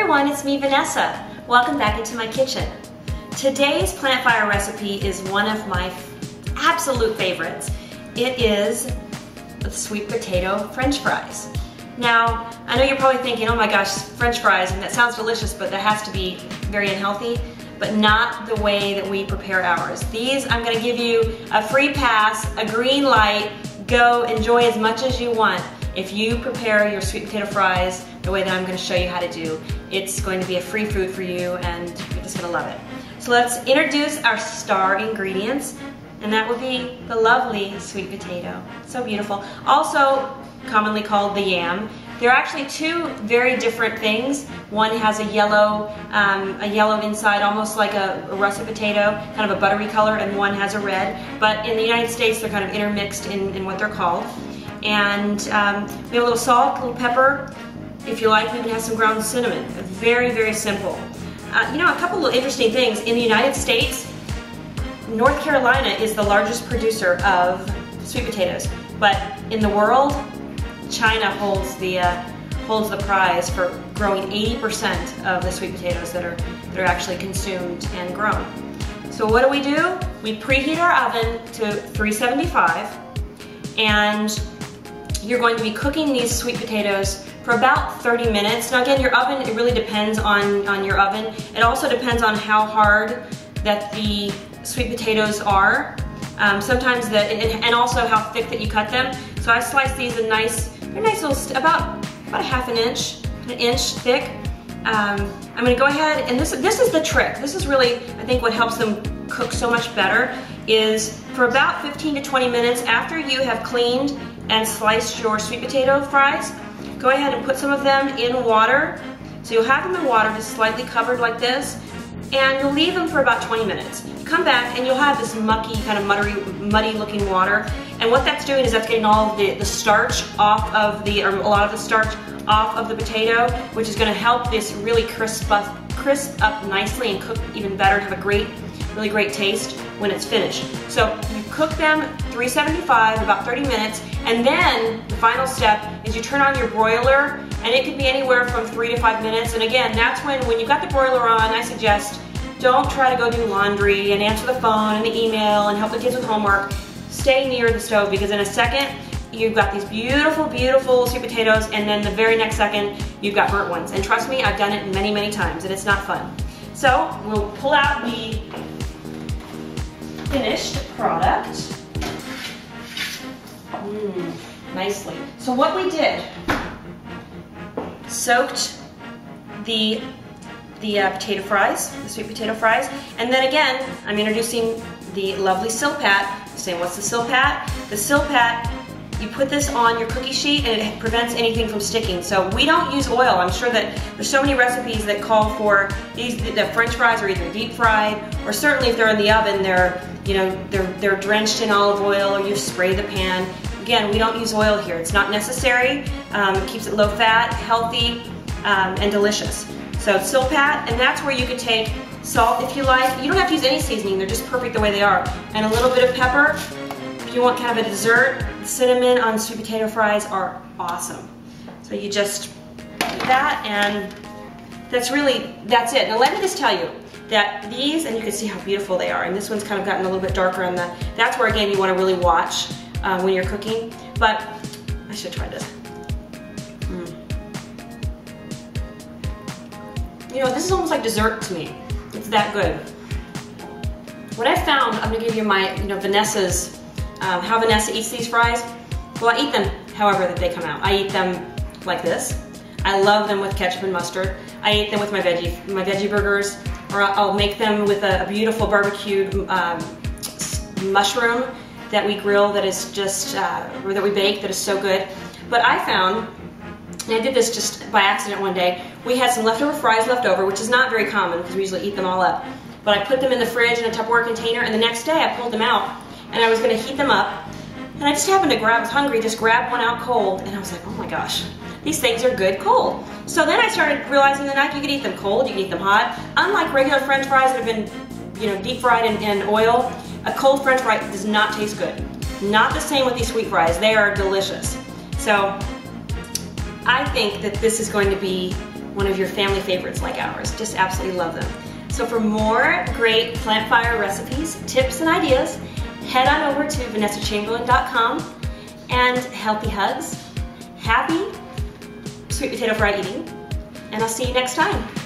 everyone, it's me, Vanessa. Welcome back into my kitchen. Today's plant fire recipe is one of my absolute favorites. It is the sweet potato French fries. Now, I know you're probably thinking, oh my gosh, French fries, and that sounds delicious, but that has to be very unhealthy, but not the way that we prepare ours. These, I'm gonna give you a free pass, a green light, go enjoy as much as you want. If you prepare your sweet potato fries the way that I'm going to show you how to do, it's going to be a free food for you and you're just going to love it. So let's introduce our star ingredients, and that would be the lovely sweet potato. So beautiful. Also commonly called the yam. They're actually two very different things. One has a yellow inside, almost like a russet potato, kind of a buttery color, and one has a red. But in the United States, they're kind of intermixed in what they're called. And we have a little salt, a little pepper. If you like, we even have some ground cinnamon. Very, very simple. You know, a couple of interesting things. In the United States, North Carolina is the largest producer of sweet potatoes. But in the world, China holds the prize for growing 80% of the sweet potatoes that are actually consumed and grown. So what do? We preheat our oven to 375, and you're going to be cooking these sweet potatoes for about 30 minutes. Now again, your oven, it really depends on your oven. It also depends on how hard that the sweet potatoes are. Sometimes and also how thick that you cut them. So I slice these in they're nice little, about a half an inch thick. I'm gonna go ahead, and this is the trick. This is really, I think, what helps them cook so much better, is for about 15 to 20 minutes after you have cleaned and sliced your sweet potato fries, go ahead and put some of them in water. So you'll have them in water, just slightly covered like this, and you'll leave them for about 20 minutes. You come back and you'll have this mucky, kind of muddy looking water, and what that's doing is that's getting all of the starch off of or a lot of the starch off of the potato, which is going to help this really crisp up nicely and cook even better, have a really great taste when it's finished. So you cook them 375, about 30 minutes, and then the final step is you turn on your broiler, and it could be anywhere from 3 to 5 minutes. And again, that's when you've got the broiler on, I suggest don't try to go do laundry and answer the phone and the email and help the kids with homework. Stay near the stove, because in a second, you've got these beautiful, beautiful sweet potatoes, and then the very next second, you've got burnt ones. And trust me, I've done it many, many times, and it's not fun. So we'll pull out the finished product. Nicely. So what we did, soaked the potato fries, the sweet potato fries, and then again, I'm introducing the lovely Silpat. Saying, what's the Silpat? The Silpat, you put this on your cookie sheet and it prevents anything from sticking. So we don't use oil. I'm sure that there's so many recipes that call for the French fries are either deep fried, or certainly if they're in the oven, they're drenched in olive oil, or you spray the pan. Again, we don't use oil here. It's not necessary. It keeps it low fat, healthy, and delicious. So Silpat, and that's where you could take salt if you like. You don't have to use any seasoning. They're just perfect the way they are. And a little bit of pepper. If you want kind of a dessert, cinnamon on sweet potato fries are awesome. So you just do that, and that's it. Now let me just tell you that these, and you can see how beautiful they are, and this one's kind of gotten a little bit darker on that's where again you want to really watch when you're cooking. But I should try this. You know, this is almost like dessert to me. It's that good. What I found, I'm gonna give you my, Vanessa's, how Vanessa eats these fries. Well, I eat them however that they come out. I eat them like this. I love them with ketchup and mustard. I eat them with my veggie burgers, or I'll make them with a beautiful barbecued mushroom that we grill, that is just, or that we bake, that is so good. But I found, and I did this just by accident one day, we had some leftover fries left over, which is not very common because we usually eat them all up. But I put them in the fridge in a Tupperware container, and the next day I pulled them out, and I was going to heat them up. And I just happened to I was hungry, just grabbed one out cold, and I was like, oh my gosh, these things are good cold. So then I started realizing that you could eat them cold, you can eat them hot. Unlike regular French fries that have been deep fried in oil, a cold French fry does not taste good. Not the same with these sweet fries. They are delicious. So I think that this is going to be one of your family favorites like ours. Just absolutely love them. So for more great plant fire recipes, tips, and ideas, head on over to vanessachamberlin.com, and healthy hugs, happy sweet potato fry eating, and I'll see you next time.